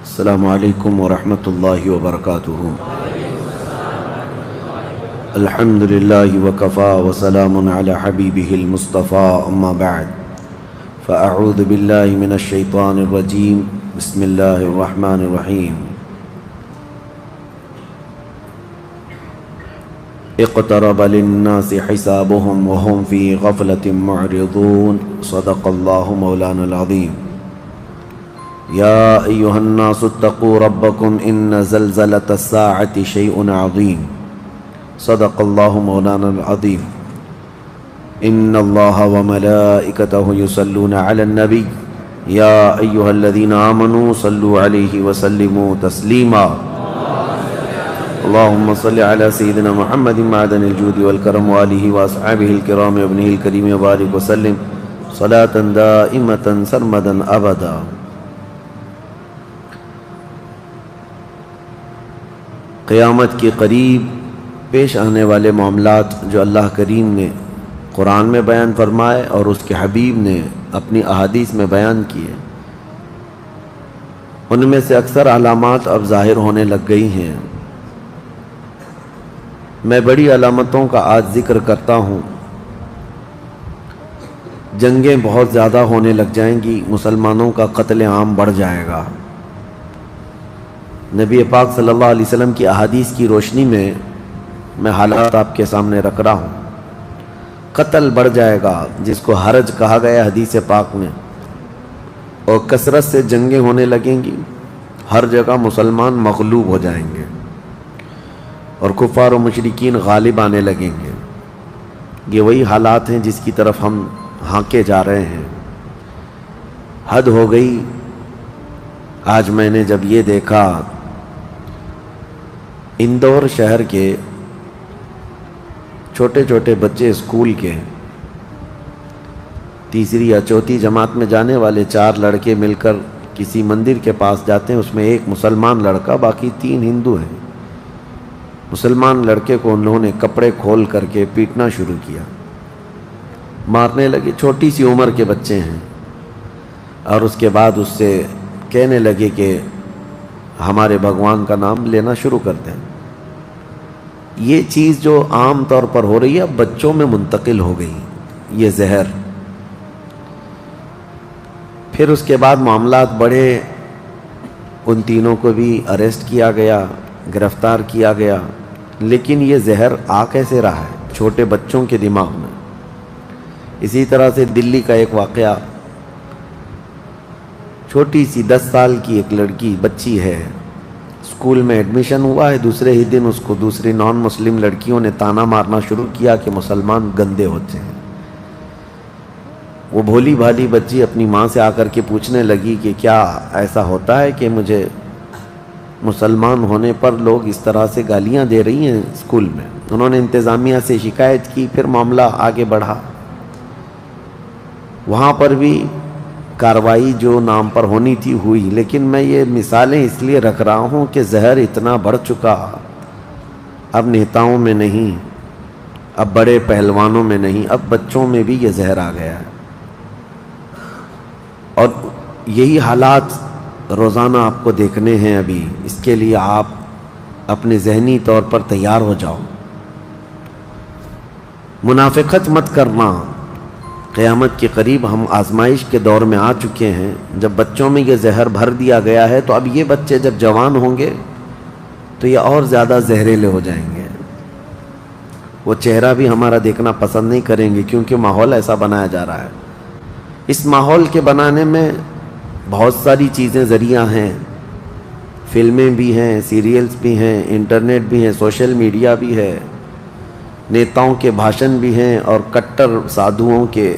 السلام علیکم ورحمۃ اللہ وبرکاتہ۔ الحمد للہ وکفا وسلام علی حبیبہ المصطفیٰ، اما بعد فاعوذ باللہ من الشیطان الرجیم، بسم اللہ الرحمن الرحیم۔ اقترب للناس حسابهم وهم في غفلة معرضون، صدق اللہ مولانا العظیم۔ یا ایہا الناس اتقوا ربکم ان زلزلۃ الساعۃ شیء عظیم، صدق اللہ مولانا العظیم۔ ان اللہ وملائکتہ یصلون علی النبی یا ایہا الذین آمنوا صلوا علیہ وسلموا تسلیما۔ اللہم صل علی سیدنا محمد معدن الجود والکرم وآلہ واصحابہ الکرام وابنہ الکریم وبارک وسلم صلاۃ دائمۃ سرمدا ابدا۔ قیامت کے قریب پیش آنے والے معاملات جو اللہ کریم نے قرآن میں بیان فرمائے اور اس کے حبیب نے اپنی احادیث میں بیان کیے، ان میں سے اکثر علامات اب ظاہر ہونے لگ گئی ہیں۔ میں بڑی علامتوں کا آج ذکر کرتا ہوں۔ جنگیں بہت زیادہ ہونے لگ جائیں گی، مسلمانوں کا قتل عام بڑھ جائے گا۔ نبی پاک صلی اللہ علیہ وسلم کی احادیث کی روشنی میں حالات آپ کے سامنے رکھ رہا ہوں۔ قتل بڑھ جائے گا، جس کو حرج کہا گیا حدیث پاک میں، اور کثرت سے جنگیں ہونے لگیں گی، ہر جگہ مسلمان مغلوب ہو جائیں گے اور کفار و مشرکین غالب آنے لگیں گے۔ یہ وہی حالات ہیں جس کی طرف ہم ہانکے جا رہے ہیں۔ حد ہو گئی۔ آج میں نے جب یہ دیکھا، اندور شہر کے چھوٹے چھوٹے بچے اسکول کے تیسری یا چوتھی جماعت میں جانے والے 4 لڑکے مل کر کسی مندر کے پاس جاتے ہیں، اس میں ایک مسلمان لڑکا، باقی 3 ہندو ہیں۔ مسلمان لڑکے کو انہوں نے کپڑے کھول کر کے پیٹنا شروع کیا، مارنے لگے۔ چھوٹی سی عمر کے بچے ہیں، اور اس کے بعد اس سے کہنے لگے کہ ہمارے بھگوان کا نام لینا شروع کر دیں۔ یہ چیز جو عام طور پر ہو رہی ہے اب بچوں میں منتقل ہو گئی، یہ زہر۔ پھر اس کے بعد معاملات بڑھے، ان تینوں کو بھی اریسٹ کیا گیا، گرفتار کیا گیا، لیکن یہ زہر آ کیسے رہا ہے چھوٹے بچوں کے دماغ میں۔ اسی طرح سے دلی کا ایک واقعہ، چھوٹی سی 10 سال کی ایک لڑکی بچی ہے، اسکول میں ایڈمیشن ہوا ہے، دوسرے ہی دن اس کو دوسری نان مسلم لڑکیوں نے تانا مارنا شروع کیا کہ مسلمان گندے ہوتے ہیں۔ وہ بھولی بھالی بچی اپنی ماں سے آ کر کے پوچھنے لگی کہ کیا ایسا ہوتا ہے کہ مجھے مسلمان ہونے پر لوگ اس طرح سے گالیاں دے رہی ہیں اسکول میں۔ انہوں نے انتظامیہ سے شکایت کی، پھر معاملہ آگے بڑھا، وہاں پر بھی کارروائی جو نام پر ہونی تھی ہوئی۔ لیکن میں یہ مثالیں اس لیے رکھ رہا ہوں کہ زہر اتنا بڑھ چکا، اب نیتاؤں میں نہیں، اب بڑے پہلوانوں میں نہیں، اب بچوں میں بھی یہ زہر آ گیا ہے۔ اور یہی حالات روزانہ آپ کو دیکھنے ہیں ابھی۔ اس کے لیے آپ اپنے ذہنی طور پر تیار ہو جاؤ، منافقت مت کرنا۔ قیامت کے قریب ہم آزمائش کے دور میں آ چکے ہیں۔ جب بچوں میں یہ زہر بھر دیا گیا ہے تو اب یہ بچے جب جوان ہوں گے تو یہ اور زیادہ زہریلے ہو جائیں گے۔ وہ چہرہ بھی ہمارا دیکھنا پسند نہیں کریں گے، کیونکہ ماحول ایسا بنایا جا رہا ہے۔ اس ماحول کے بنانے میں بہت ساری چیزیں ذریعہ ہیں، فلمیں بھی ہیں، سیریلز بھی ہیں، انٹرنیٹ بھی ہیں، سوشل میڈیا بھی ہے، نیتاؤں کے بھاشن بھی ہیں، اور کٹر سادھوؤں کے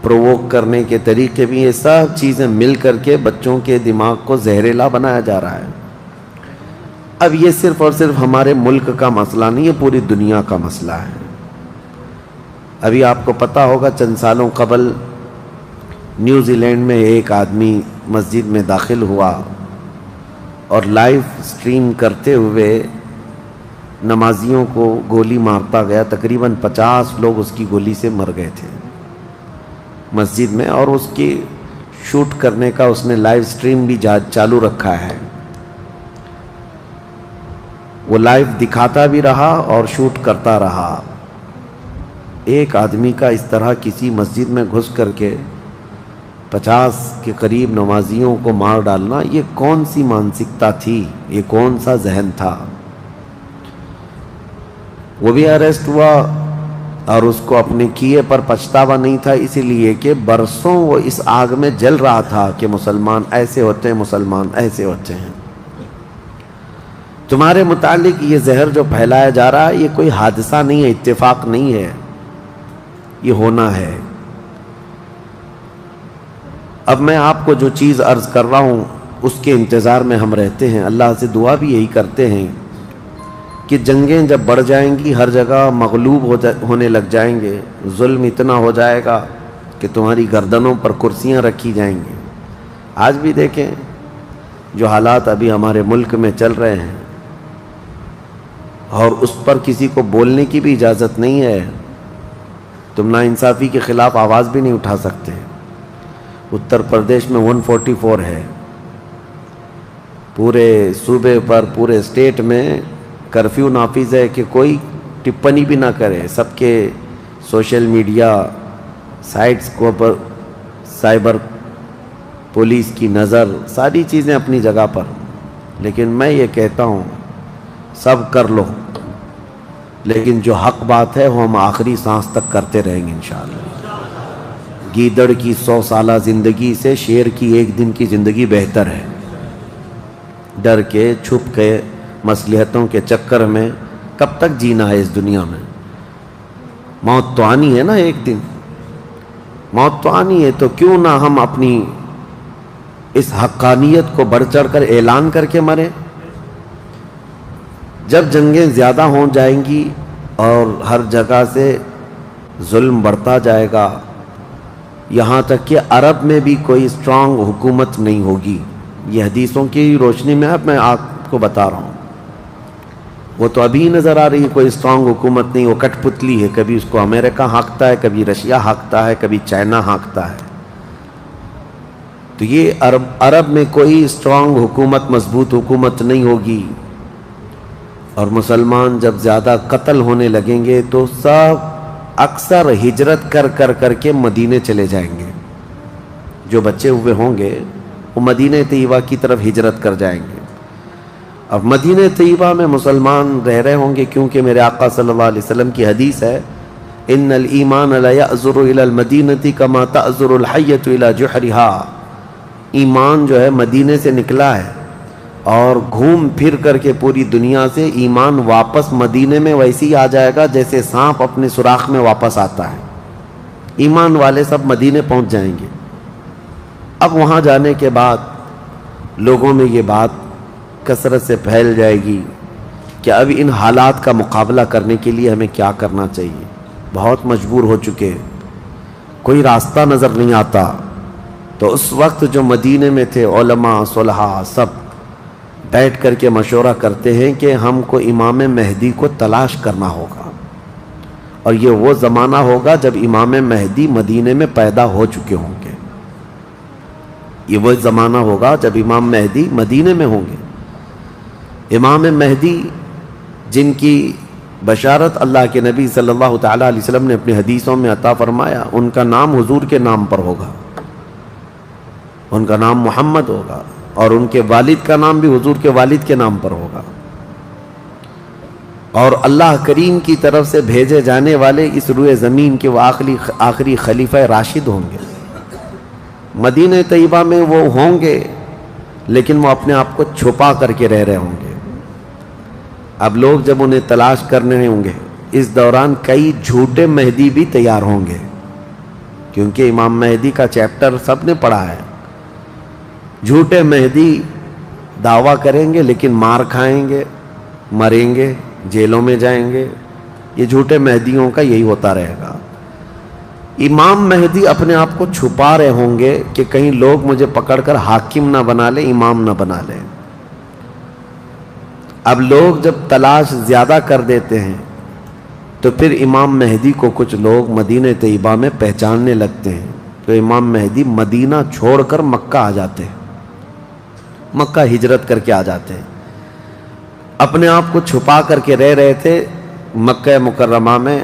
پرووک کرنے کے طریقے بھی۔ یہ سب چیزیں مل کر کے بچوں کے دماغ کو زہریلا بنایا جا رہا ہے۔ اب یہ صرف اور صرف ہمارے ملک کا مسئلہ نہیں، یہ پوری دنیا کا مسئلہ ہے۔ ابھی آپ کو پتہ ہوگا چند سالوں قبل نیوزی لینڈ میں ایک آدمی مسجد میں داخل ہوا اور لائیو سٹریم کرتے ہوئے نمازیوں کو گولی مارتا گیا۔ تقریباً 50 لوگ اس کی گولی سے مر گئے تھے مسجد میں، اور اس کی شوٹ کرنے کا اس نے لائیو سٹریم بھی چالو رکھا ہے. وہ لائیو دکھاتا بھی رہا اور شوٹ کرتا رہا. ایک آدمی کا اس طرح کسی مسجد میں گھس کر کے 50 کے قریب نمازیوں کو مار ڈالنا، یہ کون سی مانسکتا تھی؟ یہ کون سا ذہن تھا؟ وہ بھی اریسٹ ہوا اور اس کو اپنے کیے پر پچھتاوا نہیں تھا، اسی لیے کہ برسوں وہ اس آگ میں جل رہا تھا کہ مسلمان ایسے ہوتے ہیں، مسلمان ایسے ہوتے ہیں. تمہارے متعلق یہ زہر جو پھیلایا جا رہا ہے، یہ کوئی حادثہ نہیں ہے، اتفاق نہیں ہے، یہ ہونا ہے. اب میں آپ کو جو چیز عرض کر رہا ہوں اس کے انتظار میں ہم رہتے ہیں. اللہ سے دعا بھی یہی کرتے ہیں کہ جنگیں جب بڑھ جائیں گی، ہر جگہ مغلوب ہونے لگ جائیں گے، ظلم اتنا ہو جائے گا کہ تمہاری گردنوں پر کرسیاں رکھی جائیں گی. آج بھی دیکھیں جو حالات ابھی ہمارے ملک میں چل رہے ہیں، اور اس پر کسی کو بولنے کی بھی اجازت نہیں ہے. تم ناانصافی کے خلاف آواز بھی نہیں اٹھا سکتے. اتر پردیش میں 144 ہے، پورے صوبے پر، پورے اسٹیٹ میں کرفیو نافذ ہے کہ کوئی ٹپنی بھی نہ کرے. سب کے سوشل میڈیا سائٹس کو پر سائبر پولیس کی نظر، ساری چیزیں اپنی جگہ پر. لیکن میں یہ کہتا ہوں سب کر لو، لیکن جو حق بات ہے وہ ہم آخری سانس تک کرتے رہیں گے انشاءاللہ. گیدڑ کی 100 سالہ زندگی سے شیر کی ایک دن کی زندگی بہتر ہے. ڈر کے، چھپ کے، مصلحتوں کے چکر میں کب تک جینا ہے اس دنیا میں؟ موت تو آنی ہے نا ایک دن، موت تو آنی ہے. تو کیوں نہ ہم اپنی اس حقانیت کو بڑھ چڑھ کر اعلان کر کے مریں؟ جب جنگیں زیادہ ہو جائیں گی اور ہر جگہ سے ظلم بڑھتا جائے گا، یہاں تک کہ عرب میں بھی کوئی اسٹرانگ حکومت نہیں ہوگی. یہ حدیثوں کی روشنی میں اب میں آپ کو بتا رہا ہوں. وہ تو ابھی نظر آ رہی ہے کوئی اسٹرانگ حکومت نہیں، وہ کٹ پتلی ہے. کبھی اس کو امریکہ ہانکتا ہے، کبھی رشیا ہانکتا ہے، کبھی چائنا ہانکتا ہے. تو یہ عرب میں کوئی اسٹرانگ حکومت، مضبوط حکومت نہیں ہوگی. اور مسلمان جب زیادہ قتل ہونے لگیں گے تو سب اکثر ہجرت کر کر کے مدینے چلے جائیں گے. جو بچے ہوئے ہوں گے وہ مدینہ طیبہ کی طرف ہجرت کر جائیں گے. اب مدینہ طیبہ میں مسلمان رہ رہے ہوں گے، کیونکہ میرے آقا صلی اللہ علیہ وسلم کی حدیث ہے، ان الایمان لا یأذر الی المدینہ کما تأذر الحیۃ الی جحرها. ایمان جو ہے مدینے سے نکلا ہے اور گھوم پھر کر کے پوری دنیا سے ایمان واپس مدینے میں ویسے ہی آ جائے گا جیسے سانپ اپنے سوراخ میں واپس آتا ہے. ایمان والے سب مدینے پہنچ جائیں گے. اب وہاں جانے کے بعد لوگوں میں یہ بات کثرت سے پھیل جائے گی کہ اب ان حالات کا مقابلہ کرنے کے لیے ہمیں کیا کرنا چاہیے. بہت مجبور ہو چکے، کوئی راستہ نظر نہیں آتا. تو اس وقت جو مدینے میں تھے علماء، صلحاء، سب بیٹھ کر کے مشورہ کرتے ہیں کہ ہم کو امام مہدی کو تلاش کرنا ہوگا. اور یہ وہ زمانہ ہوگا جب امام مہدی مدینے میں پیدا ہو چکے ہوں گے. یہ وہ زمانہ ہوگا جب امام مہدی مدینے میں ہوں گے. امام مہدی جن کی بشارت اللہ کے نبی صلی اللہ تعالیٰ علیہ وسلم نے اپنی حدیثوں میں عطا فرمایا، ان کا نام حضور کے نام پر ہوگا، ان کا نام محمد ہوگا، اور ان کے والد کا نام بھی حضور کے والد کے نام پر ہوگا. اور اللہ کریم کی طرف سے بھیجے جانے والے اس روئے زمین کے وہ آخری خلیفہ راشد ہوں گے. مدینہ طیبہ میں وہ ہوں گے لیکن وہ اپنے آپ کو چھپا کر کے رہ رہے ہوں گے. اب لوگ جب انہیں تلاش کرنے ہوں گے، اس دوران کئی جھوٹے مہدی بھی تیار ہوں گے، کیونکہ امام مہدی کا چیپٹر سب نے پڑھا ہے. جھوٹے مہدی دعویٰ کریں گے لیکن مار کھائیں گے، مریں گے، جیلوں میں جائیں گے. یہ جھوٹے مہدیوں کا یہی ہوتا رہے گا. امام مہدی اپنے آپ کو چھپا رہے ہوں گے کہ کہیں لوگ مجھے پکڑ کر حاکم نہ بنا لیں، امام نہ بنا لیں. اب لوگ جب تلاش زیادہ کر دیتے ہیں تو پھر امام مہدی کو کچھ لوگ مدینہ طیبہ میں پہچاننے لگتے ہیں. تو تو امام مہدی مدینہ چھوڑ کر مکہ آ جاتے ہیں، مکہ ہجرت کر کے آ جاتے ہیں۔ اپنے آپ کو چھپا کر کے رہ رہے تھے مکہ مکرمہ میں،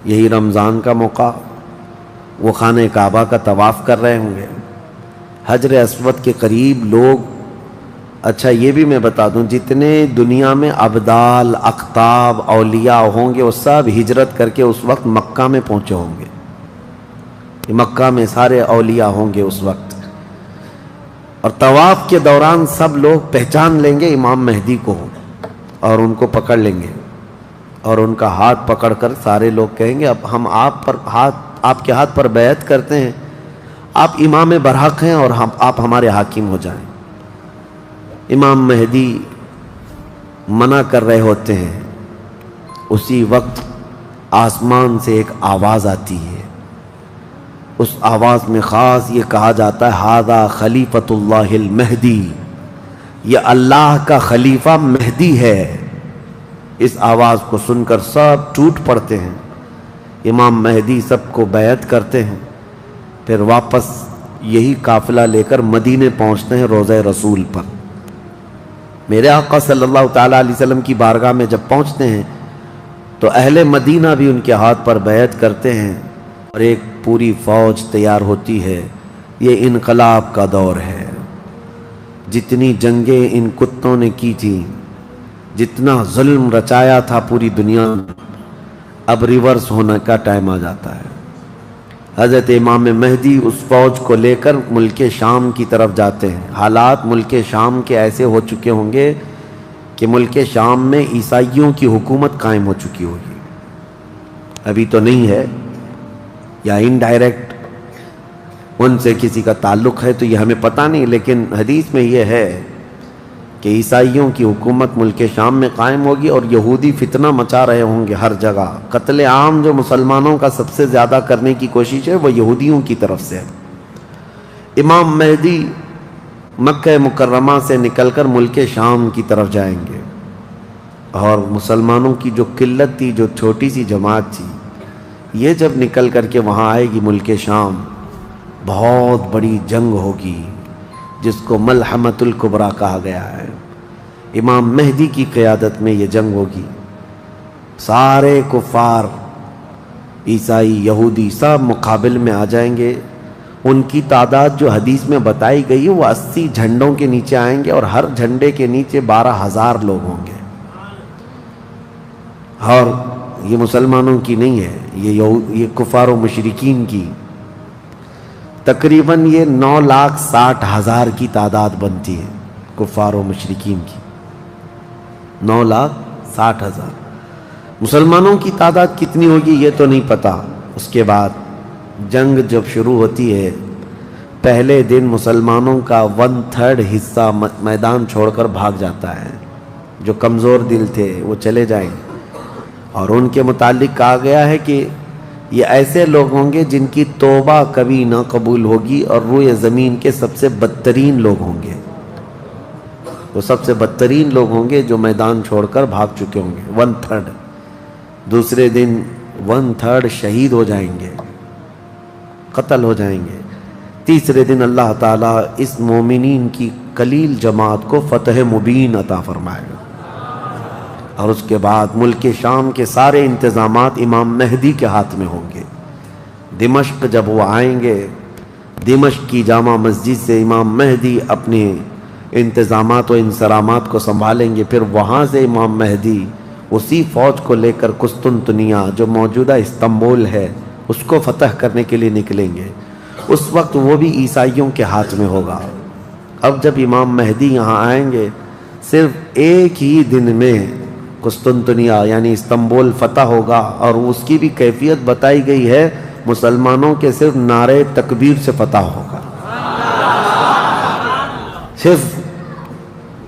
یہی رمضان کا موقع، وہ خانہ کعبہ کا طواف کر رہے ہوں گے، حجر اسود کے قریب لوگ۔ اچھا یہ بھی میں بتا دوں، جتنے دنیا میں ابدال، اقطاب، اولیاء ہوں گے وہ سب ہجرت کر کے اس وقت مکہ میں پہنچے ہوں گے۔ مکہ میں سارے اولیاء ہوں گے اس وقت، اور طواف کے دوران سب لوگ پہچان لیں گے امام مہدی کو اور ان کو پکڑ لیں گے، اور ان کا ہاتھ پکڑ کر سارے لوگ کہیں گے اب ہم آپ کے ہاتھ پر بیعت کرتے ہیں، آپ امام برحق ہیں اور آپ ہمارے حاکم ہو جائیں۔ امام مہدی منع کر رہے ہوتے ہیں، اسی وقت آسمان سے ایک آواز آتی ہے، اس آواز میں خاص یہ کہا جاتا ہے ھذا خلیفۃ اللہ المہدی، یہ اللہ کا خلیفہ مہدی ہے۔ اس آواز کو سن کر سب ٹوٹ پڑتے ہیں، امام مہدی سب کو بیعت کرتے ہیں، پھر واپس یہی قافلہ لے کر مدینے پہنچتے ہیں روضہ رسول پر۔ میرے آقا صلی اللہ تعالیٰ علیہ وسلم کی بارگاہ میں جب پہنچتے ہیں تو اہل مدینہ بھی ان کے ہاتھ پر بیعت کرتے ہیں، اور ایک پوری فوج تیار ہوتی ہے۔ یہ انقلاب کا دور ہے، جتنی جنگیں ان کتوں نے کی تھیں، جتنا ظلم رچایا تھا پوری دنیا میں، اب ریورس ہونے کا ٹائم آ جاتا ہے۔ حضرت امام مہدی اس فوج کو لے کر ملک شام کی طرف جاتے ہیں۔ حالات ملک شام کے ایسے ہو چکے ہوں گے کہ ملک شام میں عیسائیوں کی حکومت قائم ہو چکی ہوگی، ابھی تو نہیں ہے، یا انڈائریکٹ ان سے کسی کا تعلق ہے تو یہ ہمیں پتہ نہیں، لیکن حدیث میں یہ ہے کہ عیسائیوں کی حکومت ملک شام میں قائم ہوگی، اور یہودی فتنہ مچا رہے ہوں گے ہر جگہ۔ قتل عام جو مسلمانوں کا سب سے زیادہ کرنے کی کوشش ہے وہ یہودیوں کی طرف سے ہے۔ امام مہدی مکہ مکرمہ سے نکل کر ملک شام کی طرف جائیں گے، اور مسلمانوں کی جو قلت تھی، جو چھوٹی سی جماعت تھی، یہ جب نکل کر کے وہاں آئے گی ملک شام، بہت بڑی جنگ ہوگی جس کو ملحمۃ الکبریٰ کہا گیا ہے۔ امام مہدی کی قیادت میں یہ جنگ ہوگی، سارے کفار، عیسائی، یہودی سب مقابل میں آ جائیں گے۔ ان کی تعداد جو حدیث میں بتائی گئی ہے وہ 80 جھنڈوں کے نیچے آئیں گے، اور ہر جھنڈے کے نیچے 12,000 لوگ ہوں گے۔ اور یہ مسلمانوں کی نہیں ہے، یہ کفار و مشرکین کی، تقریباً یہ 9,60,000 کی تعداد بنتی ہے کفار و مشرکین کی، 9,60,000۔ مسلمانوں کی تعداد کتنی ہوگی یہ تو نہیں پتا۔ اس کے بعد جنگ جب شروع ہوتی ہے، پہلے دن مسلمانوں کا 1/3 حصہ میدان چھوڑ کر بھاگ جاتا ہے، جو کمزور دل تھے وہ چلے جائیں گے، اور ان کے متعلق کہا گیا ہے کہ یہ ایسے لوگ ہوں گے جن کی توبہ کبھی نہ قبول ہوگی، اور روئے زمین کے سب سے بدترین لوگ ہوں گے، وہ سب سے بدترین لوگ ہوں گے جو میدان چھوڑ کر بھاگ چکے ہوں گے۔ 1/3 دوسرے دن 1/3 شہید ہو جائیں گے، قتل ہو جائیں گے۔ تیسرے دن اللہ تعالیٰ اس مومنین کی قلیل جماعت کو فتح مبین عطا فرمائے گا، اور اس کے بعد ملک شام کے سارے انتظامات امام مہدی کے ہاتھ میں ہوں گے۔ دمشق جب وہ آئیں گے، دمشق کی جامع مسجد سے امام مہدی اپنے انتظامات و انصرامات کو سنبھالیں گے، پھر وہاں سے امام مہدی اسی فوج کو لے کر قسطنطنیہ جو موجودہ استنبول ہے اس کو فتح کرنے کے لیے نکلیں گے۔ اس وقت وہ بھی عیسائیوں کے ہاتھ میں ہوگا۔ اب جب امام مہدی یہاں آئیں گے، صرف ایک ہی دن میں قسطنطنیہ یعنی استنبول فتح ہوگا، اور اس کی بھی کیفیت بتائی گئی ہے، مسلمانوں کے صرف نعرے تکبیر سے فتح ہوگا، صرف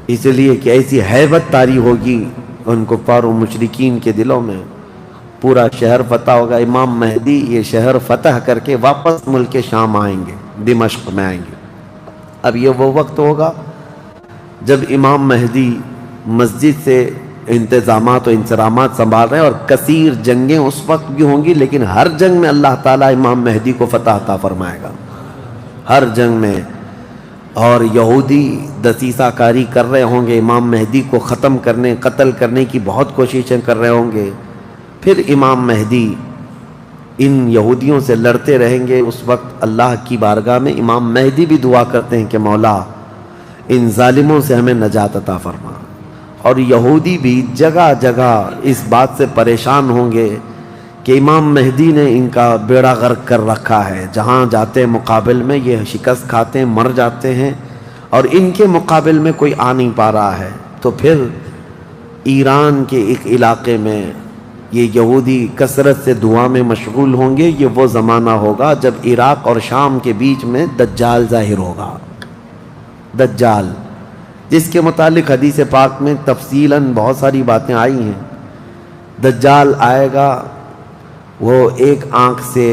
اس لیے کہ ایسی ہیبت طاری ہوگی ان کفار و مشرکین کے دلوں میں، پورا شہر فتح ہوگا۔ امام مہدی یہ شہر فتح کر کے واپس ملک شام آئیں گے، دمشق میں آئیں گے۔ اب یہ وہ وقت ہوگا جب امام مہدی مسجد سے انتظامات و انصرامات سنبھال رہے ہیں، اور کثیر جنگیں اس وقت بھی ہوں گی، لیکن ہر جنگ میں اللہ تعالیٰ امام مہدی کو فتح عطا فرمائے گا، ہر جنگ میں۔ اور یہودی دسیسہ کاری کر رہے ہوں گے، امام مہدی کو ختم کرنے، قتل کرنے کی بہت کوششیں کر رہے ہوں گے، پھر امام مہدی ان یہودیوں سے لڑتے رہیں گے۔ اس وقت اللہ کی بارگاہ میں امام مہدی بھی دعا کرتے ہیں کہ مولا ان ظالموں سے ہمیں نجات عطا فرما۔ اور یہودی بھی جگہ جگہ اس بات سے پریشان ہوں گے کہ امام مہدی نے ان کا بیڑا غرق کر رکھا ہے، جہاں جاتے ہیں مقابل میں یہ شکست کھاتے ہیں، مر جاتے ہیں، اور ان کے مقابل میں کوئی آ نہیں پا رہا ہے۔ تو پھر ایران کے ایک علاقے میں یہ یہودی کثرت سے دعا میں مشغول ہوں گے۔ یہ وہ زمانہ ہوگا جب عراق اور شام کے بیچ میں دجال ظاہر ہوگا، دجال، جس کے متعلق حدیث پاک میں تفصیلاً بہت ساری باتیں آئی ہیں۔ دجال آئے گا، وہ ایک آنکھ سے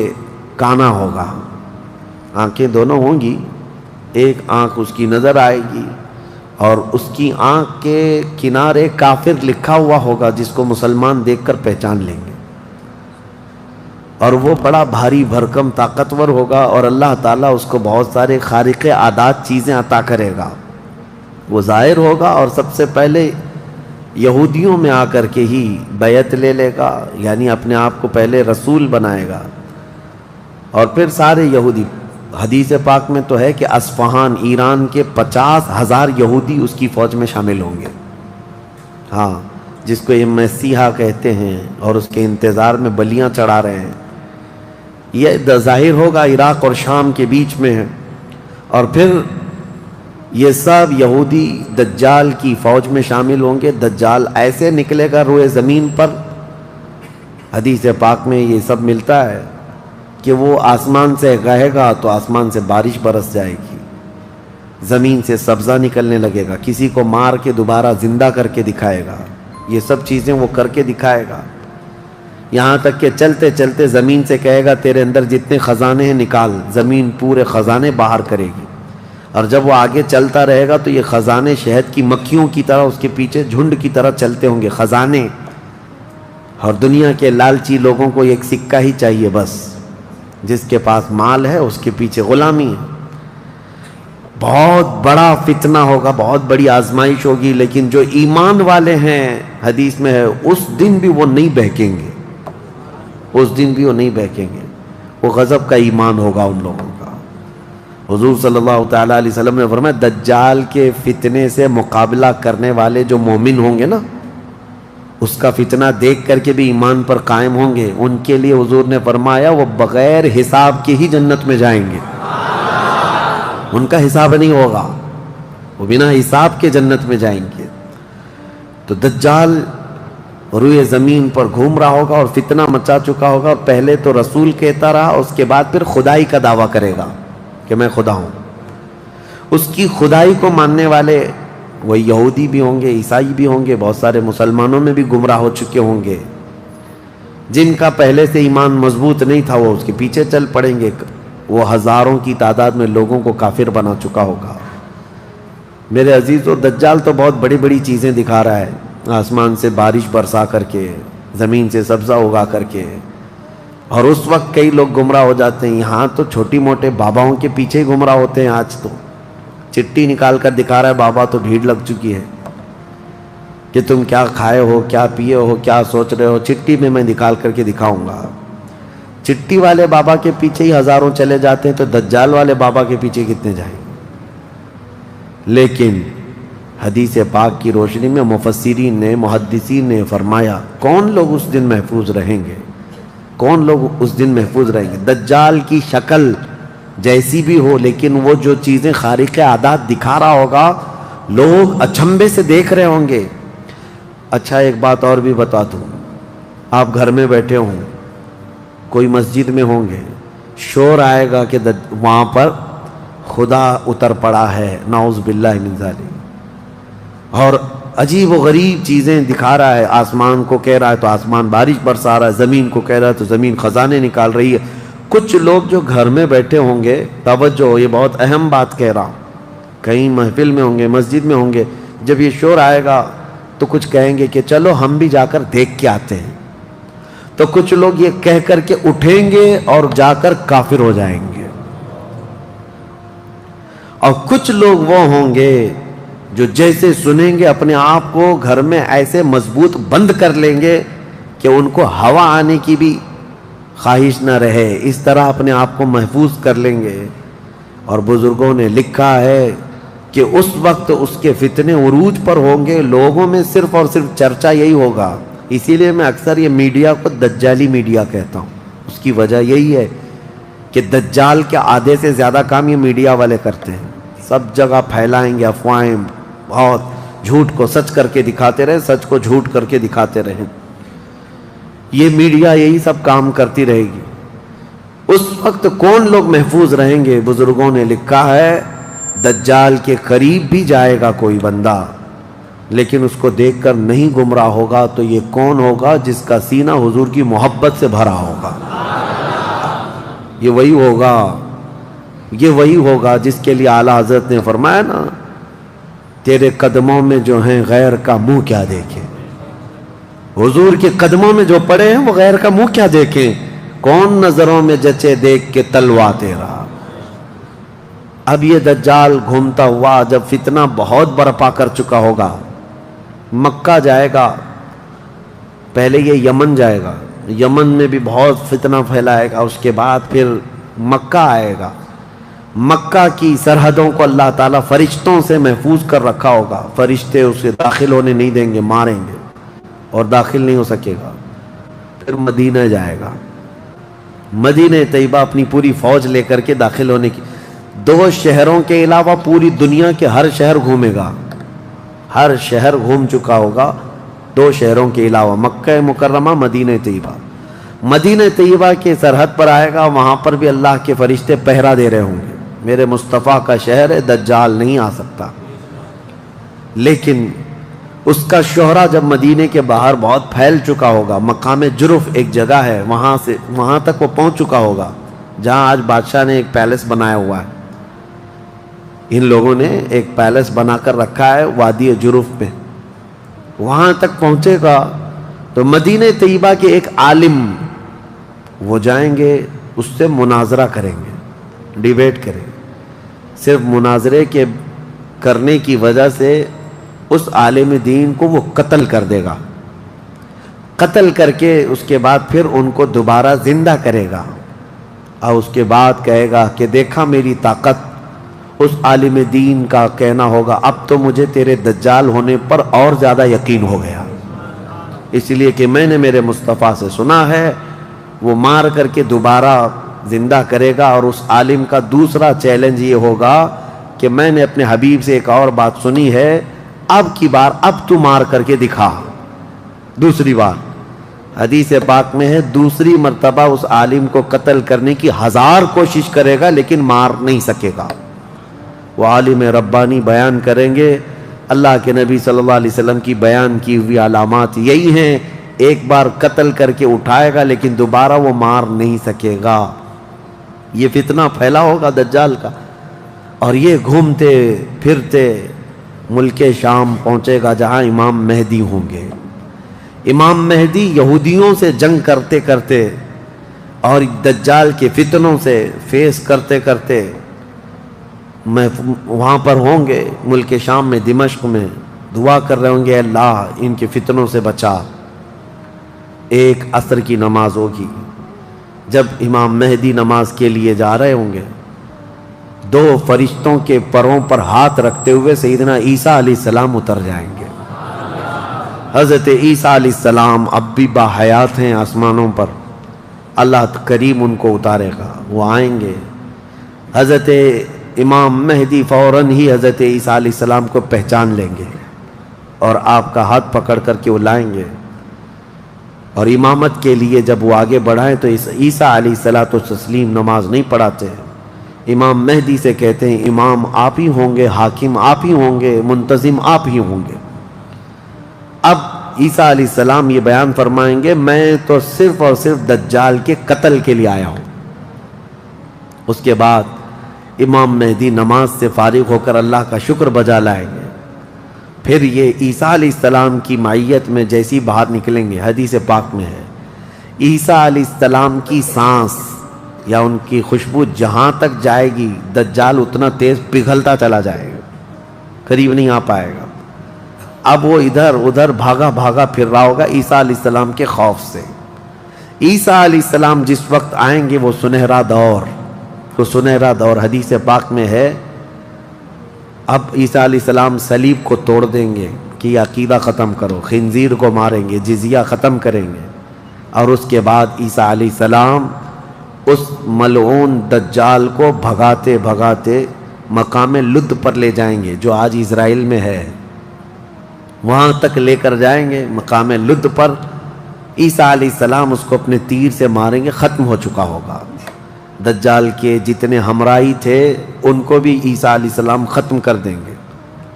کانا ہوگا، آنکھیں دونوں ہوں گی، ایک آنکھ اس کی نظر آئے گی، اور اس کی آنکھ کے کنارے کافر لکھا ہوا ہوگا جس کو مسلمان دیکھ کر پہچان لیں گے، اور وہ بڑا بھاری بھرکم طاقتور ہوگا، اور اللہ تعالیٰ اس کو بہت سارے خارق عادات چیزیں عطا کرے گا۔ وہ ظاہر ہوگا اور سب سے پہلے یہودیوں میں آ کر کے ہی بیعت لے لے گا، یعنی اپنے آپ کو پہلے رسول بنائے گا، اور پھر سارے یہودی، حدیث پاک میں تو ہے کہ اصفہان ایران کے 50,000 یہودی اس کی فوج میں شامل ہوں گے، ہاں، جس کو یہ مسیحا کہتے ہیں، اور اس کے انتظار میں بلیاں چڑھا رہے ہیں۔ یہ ظاہر ہوگا عراق اور شام کے بیچ میں ہے، اور پھر یہ سب یہودی دجال کی فوج میں شامل ہوں گے۔ دجال ایسے نکلے گا روئے زمین پر، حدیث پاک میں یہ سب ملتا ہے کہ وہ آسمان سے گاہے گا تو آسمان سے بارش برس جائے گی، زمین سے سبزہ نکلنے لگے گا، کسی کو مار کے دوبارہ زندہ کر کے دکھائے گا، یہ سب چیزیں وہ کر کے دکھائے گا، یہاں تک کہ چلتے چلتے زمین سے کہے گا تیرے اندر جتنے خزانے ہیں نکال، زمین پورے خزانے باہر کرے گی، اور جب وہ آگے چلتا رہے گا تو یہ خزانے شہد کی مکھیوں کی طرح اس کے پیچھے جھنڈ کی طرح چلتے ہوں گے خزانے، اور دنیا کے لالچی لوگوں کو ایک سکہ ہی چاہیے بس، جس کے پاس مال ہے اس کے پیچھے غلامی ہے۔ بہت بڑا فتنہ ہوگا، بہت بڑی آزمائش ہوگی، لیکن جو ایمان والے ہیں حدیث میں ہے اس دن بھی وہ نہیں بہکیں گے، اس دن بھی وہ نہیں بہکیں گے، وہ غضب کا ایمان ہوگا ان لوگوں کا۔ حضور صلی اللہ تعالیٰ علیہ وسلم نے فرمایا دجال کے فتنے سے مقابلہ کرنے والے جو مومن ہوں گے نا، اس کا فتنہ دیکھ کر کے بھی ایمان پر قائم ہوں گے، ان کے لیے حضور نے فرمایا وہ بغیر حساب کے ہی جنت میں جائیں گے، ان کا حساب نہیں ہوگا، وہ بنا حساب کے جنت میں جائیں گے۔ تو دجال روئے زمین پر گھوم رہا ہوگا اور فتنہ مچا چکا ہوگا، اور پہلے تو رسول کہتا رہا، اس کے بعد پھر خدائی کا دعویٰ کرے گا کہ میں خدا ہوں۔ اس کی خدائی کو ماننے والے وہ یہودی بھی ہوں گے، عیسائی بھی ہوں گے، بہت سارے مسلمانوں میں بھی گمراہ ہو چکے ہوں گے، جن کا پہلے سے ایمان مضبوط نہیں تھا وہ اس کے پیچھے چل پڑیں گے، وہ ہزاروں کی تعداد میں لوگوں کو کافر بنا چکا ہوگا۔ میرے عزیزو، دجال تو بہت بڑی بڑی چیزیں دکھا رہا ہے، آسمان سے بارش برسا کر کے، زمین سے سبزہ اگا کر کے، اور اس وقت کئی لوگ گمراہ ہو جاتے ہیں۔ یہاں تو چھوٹی موٹے باباؤں کے پیچھے گمراہ ہوتے ہیں، آج تو چٹی نکال کر دکھا رہا ہے بابا، تو بھیڑ لگ چکی ہے کہ تم کیا کھائے ہو، کیا پیے ہو، کیا سوچ رہے ہو، چٹی میں نکال کر کے دکھاؤں گا۔ چٹی والے بابا کے پیچھے ہی ہزاروں چلے جاتے ہیں، تو دجال والے بابا کے پیچھے کتنے جائیں گے؟ لیکن حدیث پاک کی روشنی میں مفسرین نے، محدثین نے فرمایا کون لوگ اس دن محفوظ رہیں گے، کون لوگ اس دن محفوظ رہیں گے؟ دجال کی شکل جیسی بھی ہو، لیکن وہ جو چیزیں خارق عادات دکھا رہا ہوگا لوگ اچنبے سے دیکھ رہے ہوں گے۔ اچھا ایک بات اور بھی بتا دوں، آپ گھر میں بیٹھے ہوں، کوئی مسجد میں ہوں گے، شور آئے گا کہ وہاں پر خدا اتر پڑا ہے، نعوذ باللہ من ذالک، اور عجیب و غریب چیزیں دکھا رہا ہے، آسمان کو کہہ رہا ہے تو آسمان بارش برسا رہا ہے، زمین کو کہہ رہا ہے تو زمین خزانے نکال رہی ہے۔ کچھ لوگ جو گھر میں بیٹھے ہوں گے، توجہ، یہ بہت اہم بات کہہ رہا ہوں، کہیں محفل میں ہوں گے، مسجد میں ہوں گے، جب یہ شور آئے گا تو کچھ کہیں گے کہ چلو ہم بھی جا کر دیکھ کے آتے ہیں، تو کچھ لوگ یہ کہہ کر کے اٹھیں گے اور جا کر کافر ہو جائیں گے، اور کچھ لوگ وہ ہوں گے جو جیسے سنیں گے اپنے آپ کو گھر میں ایسے مضبوط بند کر لیں گے کہ ان کو ہوا آنے کی بھی خواہش نہ رہے، اس طرح اپنے آپ کو محفوظ کر لیں گے۔ اور بزرگوں نے لکھا ہے کہ اس وقت اس کے فتنے عروج پر ہوں گے، لوگوں میں صرف اور صرف چرچا یہی ہوگا۔ اسی لیے میں اکثر یہ میڈیا کو دجالی میڈیا کہتا ہوں، اس کی وجہ یہی ہے کہ دجال کے آدھے سے زیادہ کام یہ میڈیا والے کرتے ہیں، سب جگہ پھیلائیں گے افواہیں، بہت جھوٹ کو سچ کر کے دکھاتے رہیں، سچ کو جھوٹ کر کے دکھاتے رہیں، یہ میڈیا یہی سب کام کرتی رہے گی۔ اس وقت کون لوگ محفوظ رہیں گے؟ بزرگوں نے لکھا ہے دجال کے قریب بھی جائے گا کوئی بندہ لیکن اس کو دیکھ کر نہیں گمراہ ہوگا، تو یہ کون ہوگا؟ جس کا سینہ حضور کی محبت سے بھرا ہوگا، یہ وہی ہوگا جس کے لیے اعلیٰ حضرت نے فرمایا نا، تیرے قدموں میں جو ہیں غیر کا منہ کیا دیکھیں، حضور کے قدموں میں جو پڑے ہیں وہ غیر کا منہ کیا دیکھیں، کون نظروں میں جچے دیکھ کے تلوا تیرا۔ اب یہ دجال گھومتا ہوا جب فتنہ بہت برپا کر چکا ہوگا، مکہ جائے گا، پہلے یہ یمن جائے گا، یمن میں بھی بہت فتنہ پھیلائے گا، اس کے بعد پھر مکہ آئے گا، مکہ کی سرحدوں کو اللہ تعالیٰ فرشتوں سے محفوظ کر رکھا ہوگا، فرشتے اسے داخل ہونے نہیں دیں گے، ماریں گے اور داخل نہیں ہو سکے گا۔ پھر مدینہ جائے گا، مدینہ طیبہ اپنی پوری فوج لے کر کے داخل ہونے کی، 2 شہروں کے علاوہ پوری دنیا کے ہر شہر گھومے گا، ہر شہر گھوم چکا ہوگا 2 شہروں کے علاوہ، مکہ مکرمہ، مدینہ طیبہ۔ مدینہ طیبہ کے سرحد پر آئے گا، وہاں پر بھی اللہ کے فرشتے پہرا دے رہے ہوں گے، میرے مصطفیٰ کا شہر ہے، دجال نہیں آ سکتا۔ لیکن اس کا شہرہ جب مدینے کے باہر بہت پھیل چکا ہوگا، مقام جرف ایک جگہ ہے، وہاں تک وہ پہنچ چکا ہوگا جہاں آج بادشاہ نے ایک پیلس بنایا ہوا ہے، ان لوگوں نے ایک پیلس بنا کر رکھا ہے وادی جرف میں، وہاں تک پہنچے گا تو مدینہ طیبہ کے ایک عالم وہ جائیں گے، اس سے مناظرہ کریں گے، ڈیبیٹ کریں گے، صرف مناظرے کے کرنے کی وجہ سے اس عالم دین کو وہ قتل کر دے گا، قتل کر کے اس کے بعد پھر ان کو دوبارہ زندہ کرے گا، اور اس کے بعد کہے گا کہ دیکھا میری طاقت۔ اس عالم دین کا کہنا ہوگا اب تو مجھے تیرے دجال ہونے پر اور زیادہ یقین ہو گیا، اس لیے کہ میں نے میرے مصطفیٰ سے سنا ہے، وہ مار کر کے دوبارہ زندہ کرے گا۔ اور اس عالم کا دوسرا چیلنج یہ ہوگا کہ میں نے اپنے حبیب سے ایک اور بات سنی ہے، اب کی بار اب تو مار کر کے دکھا۔ دوسری بار حدیث پاک میں ہے دوسری مرتبہ اس عالم کو قتل کرنے کی 1000 کوشش کرے گا لیکن مار نہیں سکے گا۔ وہ عالم ربانی بیان کریں گے، اللہ کے نبی صلی اللہ علیہ وسلم کی بیان کی ہوئی علامات یہی ہیں، ایک بار قتل کر کے اٹھائے گا لیکن دوبارہ وہ مار نہیں سکے گا۔ یہ فتنہ پھیلا ہوگا دجال کا، اور یہ گھومتے پھرتے ملک شام پہنچے گا جہاں امام مہدی ہوں گے۔ امام مہدی یہودیوں سے جنگ کرتے کرتے اور دجال کے فتنوں سے فیس کرتے کرتے وہاں پر ہوں گے، ملک شام میں، دمشق میں، دعا کر رہے ہوں گے اللہ ان کے فتنوں سے بچا۔ ایک عصر کی نماز ہوگی، جب امام مہدی نماز کے لیے جا رہے ہوں گے، 2 فرشتوں کے پروں پر ہاتھ رکھتے ہوئے سیدنا عیسیٰ علیہ السلام اتر جائیں گے۔ حضرت عیسیٰ علیہ السلام اب بھی باحیات ہیں آسمانوں پر، اللہ کریم ان کو اتارے گا، وہ آئیں گے۔ حضرت امام مہدی فوراً ہی حضرت عیسیٰ علیہ السلام کو پہچان لیں گے اور آپ کا ہاتھ پکڑ کر کے وہ لائیں گے، اور امامت کے لیے جب وہ آگے بڑھائیں تو عیسیٰ علیہ السلام نماز نہیں پڑھاتے، امام مہدی سے کہتے ہیں امام آپ ہی ہوں گے، حاکم آپ ہی ہوں گے، منتظم آپ ہی ہوں گے۔ اب عیسیٰ علیہ السلام یہ بیان فرمائیں گے میں تو صرف اور صرف دجال کے قتل کے لیے آیا ہوں۔ اس کے بعد امام مہدی نماز سے فارغ ہو کر اللہ کا شکر بجا لائیں گے، پھر یہ عیسیٰ علیہ السلام کی معیت میں جیسی باہر نکلیں گے، حدیث پاک میں ہے عیسیٰ علیہ السلام کی سانس یا ان کی خوشبو جہاں تک جائے گی دجال اتنا تیز پگھلتا چلا جائے گا، قریب نہیں آ پائے گا۔ اب وہ ادھر ادھر بھاگا بھاگا پھر رہا ہوگا عیسیٰ علیہ السلام کے خوف سے۔ عیسیٰ علیہ السلام جس وقت آئیں گے وہ سنہرا دور حدیث پاک میں ہے، اب عیسیٰ علیہ السلام صلیب کو توڑ دیں گے کہ یہ عقیدہ ختم کرو، خنزیر کو ماریں گے، جزیہ ختم کریں گے، اور اس کے بعد عیسیٰ علیہ السلام اس ملعون دجال کو بھگاتے بھگاتے مقام لد پر لے جائیں گے جو آج اسرائیل میں ہے، وہاں تک لے کر جائیں گے مقام لد پر۔ عیسیٰ علیہ السلام اس کو اپنے تیر سے ماریں گے، ختم ہو چکا ہوگا۔ دجال کے جتنے ہمراہی تھے ان کو بھی عیسیٰ علیہ السلام ختم کر دیں گے۔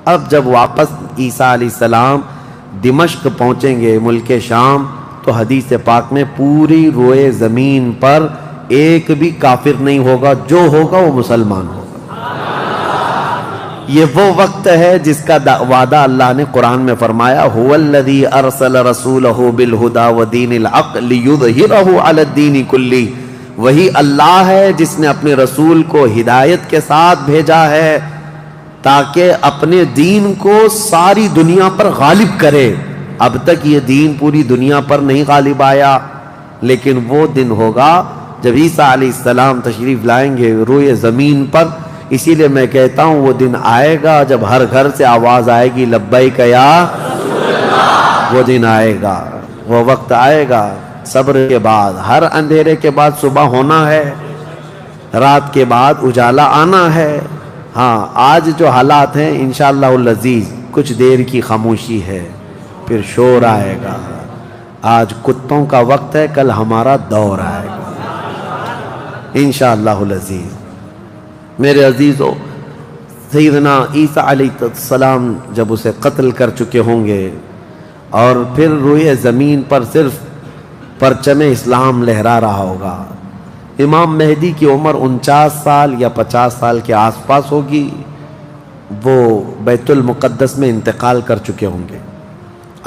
اب جب واپس عیسیٰ علیہ السلام دمشق پہنچیں گے ملک شام، تو حدیث پاک میں پوری روئے زمین پر ایک بھی کافر نہیں ہوگا، جو ہوگا وہ مسلمان ہوگا۔ یہ وہ وقت ہے جس کا وعدہ اللہ نے قرآن میں فرمایا، هو الذی ارسل رسولہ بالہدی ودین الحق لیظہرہ علی الدین کلہ۔ وہی اللہ ہے جس نے اپنے رسول کو ہدایت کے ساتھ بھیجا ہے تاکہ اپنے دین کو ساری دنیا پر غالب کرے۔ اب تک یہ دین پوری دنیا پر نہیں غالب آیا، لیکن وہ دن ہوگا جب عیسیٰ علیہ السلام تشریف لائیں گے روئے زمین پر۔ اسی لیے میں کہتا ہوں وہ دن آئے گا جب ہر گھر سے آواز آئے گی لبیک یا رسول اللہ۔ وہ دن آئے گا، وہ وقت آئے گا۔ صبر کے بعد، ہر اندھیرے کے بعد صبح ہونا ہے، رات کے بعد اجالا آنا ہے۔ ہاں آج جو حالات ہیں انشاءاللہ العزیز کچھ دیر کی خاموشی ہے، پھر شور آئے گا۔ آج کتوں کا وقت ہے، کل ہمارا دور آئے گا انشاءاللہ العزیز۔ میرے عزیزو، سیدنا عیسیٰ علیہ السلام جب اسے قتل کر چکے ہوں گے اور پھر روئے زمین پر صرف پرچم اسلام لہرا رہا ہوگا، امام مہدی کی عمر 49 سال یا 50 سال کے آس پاس ہوگی، وہ بیت المقدس میں انتقال کر چکے ہوں گے۔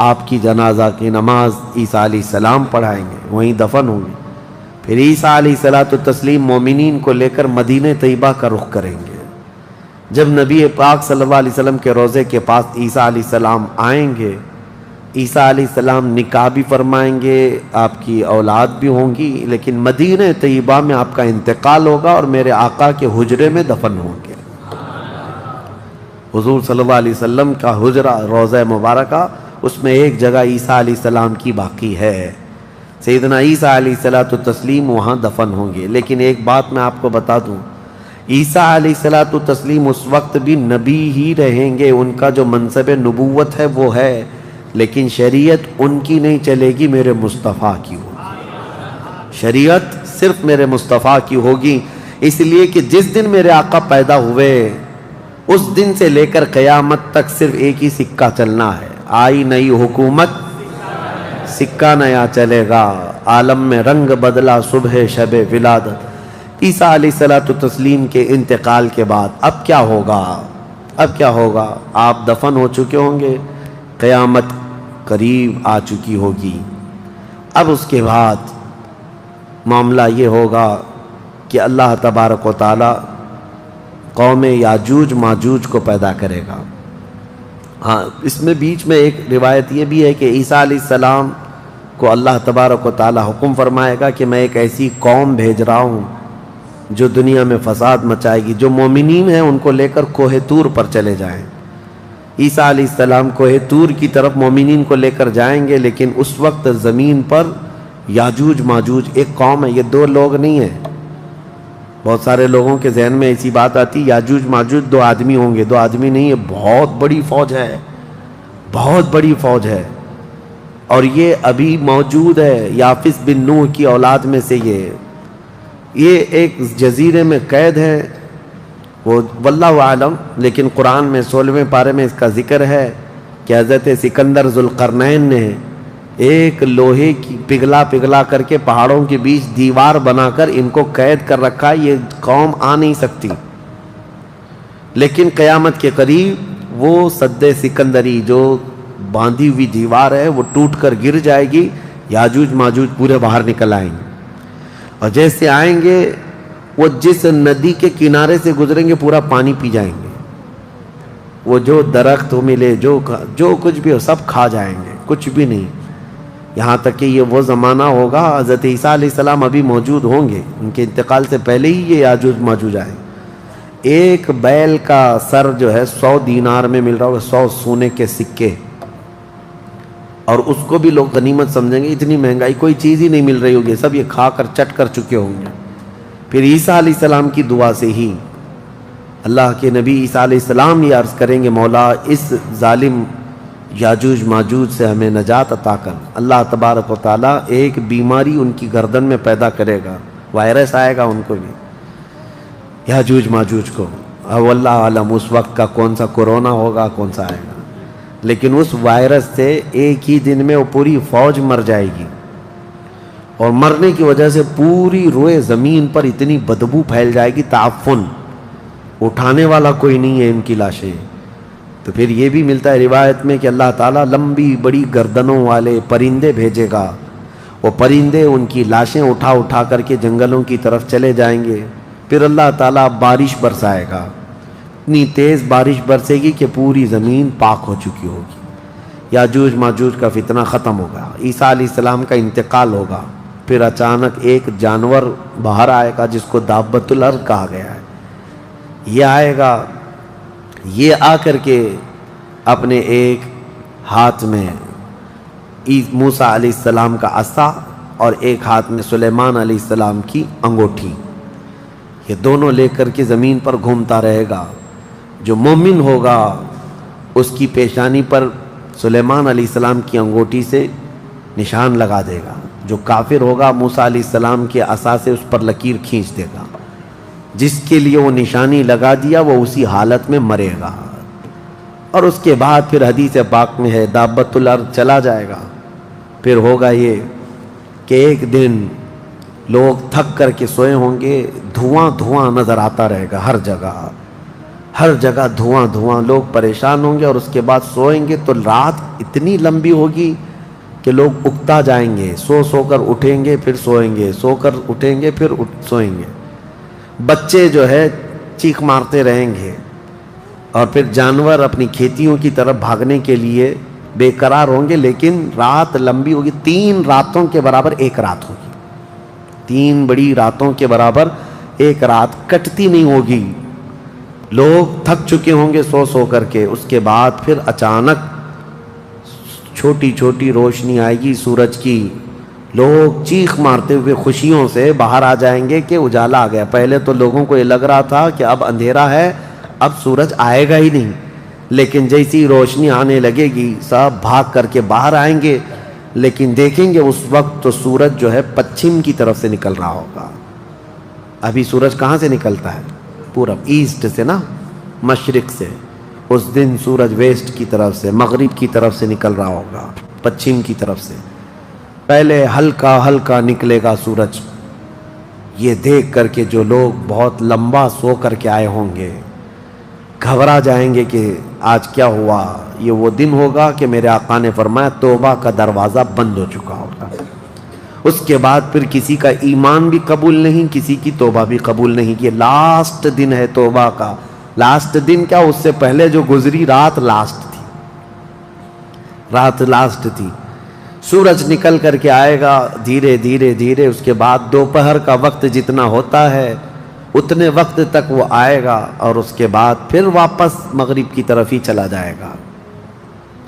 آپ کی جنازہ کی نماز عیسیٰ علیہ السلام پڑھائیں گے، وہیں دفن ہوں گے۔ پھر عیسیٰ علیہ السلام مومنین کو لے کر مدینہ طیبہ کا رخ کریں گے۔ جب نبی پاک صلی اللہ علیہ وسلم کے روضے کے پاس عیسیٰ علیہ السلام آئیں گے، عیسیٰ علیہ السلام نکاح بھی فرمائیں گے، آپ کی اولاد بھی ہوں گی، لیکن مدینہ طیبہ میں آپ کا انتقال ہوگا اور میرے آقا کے حجرے میں دفن ہوں گے۔ حضور صلی اللہ علیہ وسلم کا حجرہ روضہ مبارکہ، اس میں ایک جگہ عیسیٰ علیہ السلام کی باقی ہے، سیدنا عیسیٰ علیہ السلام وہاں دفن ہوں گے۔ لیکن ایک بات میں آپ کو بتا دوں، عیسیٰ علیہ السلام اس وقت بھی نبی ہی رہیں گے، ان کا جو منصب نبوت ہے وہ ہے، لیکن شریعت ان کی نہیں چلے گی، میرے مصطفیٰ کی ہوگی۔ شریعت صرف میرے مصطفیٰ کی ہوگی، اس لیے کہ جس دن میرے آقا پیدا ہوئے اس دن سے لے کر قیامت تک صرف ایک ہی سکہ چلنا ہے، آئی نئی حکومت سکہ نیا چلے گا، عالم میں رنگ بدلا صبح شب ولادت۔ عیسیٰ علیہ السلام کے انتقال کے بعد اب کیا ہوگا؟ اب کیا ہوگا؟ آپ دفن ہو چکے ہوں گے، قیامت قریب آ چکی ہوگی۔ اب اس کے بعد معاملہ یہ ہوگا کہ اللہ تبارک و تعالی قوم یاجوج ماجوج کو پیدا کرے گا۔ ہاں اس میں بیچ میں ایک روایت یہ بھی ہے کہ عیسیٰ علیہ السلام کو اللہ تبارک و تعالی حکم فرمائے گا کہ میں ایک ایسی قوم بھیج رہا ہوں جو دنیا میں فساد مچائے گی، جو مومنین ہیں ان کو لے کر کوہ طور پر چلے جائیں۔ عیسیٰ علیہ السلام کوہ طور کی طرف مومنین کو لے کر جائیں گے، لیکن اس وقت زمین پر یاجوج ماجوج ایک قوم ہے، یہ دو لوگ نہیں ہیں۔ بہت سارے لوگوں کے ذہن میں ایسی بات آتی یاجوج ماجوج دو آدمی ہوں گے، دو آدمی نہیں ہے، بہت بڑی فوج ہے، بہت بڑی فوج ہے، اور یہ ابھی موجود ہے۔ یافس بن نوح کی اولاد میں سے یہ ایک جزیرے میں قید ہے، وہ واللہ عالم، لیکن قرآن میں 16ویں پارے میں اس کا ذکر ہے کہ حضرت سکندر ذوالقرنین نے ایک لوہے کی پگھلا کر کے پہاڑوں کے بیچ دیوار بنا کر ان کو قید کر رکھا، یہ قوم آ نہیں سکتی۔ لیکن قیامت کے قریب وہ سد سکندری جو باندھی ہوئی دیوار ہے وہ ٹوٹ کر گر جائے گی، یاجوج ماجوج پورے باہر نکل آئیں گے، اور جیسے آئیں گے وہ جس ندی کے کنارے سے گزریں گے پورا پانی پی جائیں گے، وہ جو درخت ملے جو کچھ بھی ہو سب کھا جائیں گے، کچھ بھی نہیں، یہاں تک کہ یہ وہ زمانہ ہوگا حضرت عیسیٰ علیہ السلام ابھی موجود ہوں گے، ان کے انتقال سے پہلے ہی یہ یاجوج ماجوج آئیں۔ ایک بیل کا سر جو ہے 100 دینار میں مل رہا ہوگا، 100 سونے کے سکے، اور اس کو بھی لوگ غنیمت سمجھیں گے، اتنی مہنگائی کوئی چیز ہی نہیں مل رہی ہوگی، سب یہ کھا کر چٹ کر چکے ہوں گے۔ پھر عیسیٰ علیہ السلام کی دعا سے ہی اللہ کے نبی عیسیٰ علیہ السلام یہ عرض کریں گے مولا اس ظالم یاجوج ماجوج سے ہمیں نجات عطا کر۔ اللہ تبارک و تعالیٰ ایک بیماری ان کی گردن میں پیدا کرے گا، وائرس آئے گا ان کو بھی، یاجوج ماجوج کو، اب اللہ عالم اس وقت کا کون سا کورونا ہوگا کون سا آئے گا، لیکن اس وائرس سے ایک ہی دن میں وہ پوری فوج مر جائے گی، اور مرنے کی وجہ سے پوری روئے زمین پر اتنی بدبو پھیل جائے گی، تعفن، اٹھانے والا کوئی نہیں ہے ان کی لاشیں۔ تو پھر یہ بھی ملتا ہے روایت میں کہ اللہ تعالیٰ لمبی بڑی گردنوں والے پرندے بھیجے گا، وہ پرندے ان کی لاشیں اٹھا اٹھا کر کے جنگلوں کی طرف چلے جائیں گے، پھر اللہ تعالیٰ بارش برسائے گا، اتنی تیز بارش برسے گی کہ پوری زمین پاک ہو چکی ہوگی، یاجوج ماجوج کا فتنہ ختم ہوگا، عیسیٰ علیہ السلام کا انتقال ہوگا، پھر اچانک ایک جانور باہر آئے گا جس کو دابۃ الارض کہا گیا ہے، یہ آئے گا، یہ آ کر کے اپنے ایک ہاتھ میں موسیٰ علیہ السلام کا عصا اور ایک ہاتھ میں سلیمان علیہ السلام کی انگوٹھی، یہ دونوں لے کر کے زمین پر گھومتا رہے گا۔ جو مومن ہوگا اس کی پیشانی پر سلیمان علیہ السلام کی انگوٹھی سے نشان لگا دے گا، جو کافر ہوگا موسیٰ علیہ السلام کے عصا سے اس پر لکیر کھینچ دے گا، جس کے لیے وہ نشانی لگا دیا وہ اسی حالت میں مرے گا۔ اور اس کے بعد پھر حدیث پاک میں ہے دابۃ الارض چلا جائے گا، پھر ہوگا یہ کہ ایک دن لوگ تھک کر کے سوئے ہوں گے، دھواں دھواں نظر آتا رہے گا، ہر جگہ دھواں دھواں، لوگ پریشان ہوں گے، اور اس کے بعد سوئیں گے تو رات اتنی لمبی ہوگی کہ لوگ اکتا جائیں گے، سو کر اٹھیں گے پھر سوئیں گے، سو کر اٹھیں گے پھر سوئیں گے، بچے جو ہے چیخ مارتے رہیں گے، اور پھر جانور اپنی کھیتیوں کی طرف بھاگنے کے لیے بے قرار ہوں گے، لیکن رات لمبی ہوگی، 3 راتوں کے برابر ایک رات ہوگی، 3 بڑی راتوں کے برابر ایک رات کٹتی نہیں ہوگی، لوگ تھک چکے ہوں گے سو کر کے، اس کے بعد پھر اچانک چھوٹی چھوٹی روشنی آئے گی سورج کی، لوگ چیخ مارتے ہوئے خوشیوں سے باہر آ جائیں گے کہ اجالا آ گیا۔ پہلے تو لوگوں کو یہ لگ رہا تھا کہ اب اندھیرا ہے، اب سورج آئے گا ہی نہیں، لیکن جیسی روشنی آنے لگے گی سب بھاگ کر کے باہر آئیں گے، لیکن دیکھیں گے اس وقت تو سورج جو ہے پچھم کی طرف سے نکل رہا ہوگا۔ ابھی سورج کہاں سے نکلتا ہے؟ پورب، ایسٹ سے نا، مشرق سے، اس دن سورج ویسٹ کی طرف سے، مغرب کی طرف سے نکل رہا ہوگا، پچھم کی طرف سے، پہلے ہلکا ہلکا نکلے گا سورج۔ یہ دیکھ کر کے جو لوگ بہت لمبا سو کر کے آئے ہوں گے گھبرا جائیں گے کہ آج کیا ہوا، یہ وہ دن ہوگا کہ میرے آقا نے فرمایا توبہ کا دروازہ بند ہو چکا ہوگا، اس کے بعد پھر کسی کا ایمان بھی قبول نہیں، کسی کی توبہ بھی قبول نہیں، یہ لاسٹ دن ہے توبہ کا۔ لاسٹ دن کیا، اس سے پہلے جو گزری رات لاسٹ تھی، رات لاسٹ تھی۔ سورج نکل کر کے آئے گا دھیرے دھیرے دھیرے، اس کے بعد دوپہر کا وقت جتنا ہوتا ہے اتنے وقت تک وہ آئے گا، اور اس کے بعد پھر واپس مغرب کی طرف ہی چلا جائے گا۔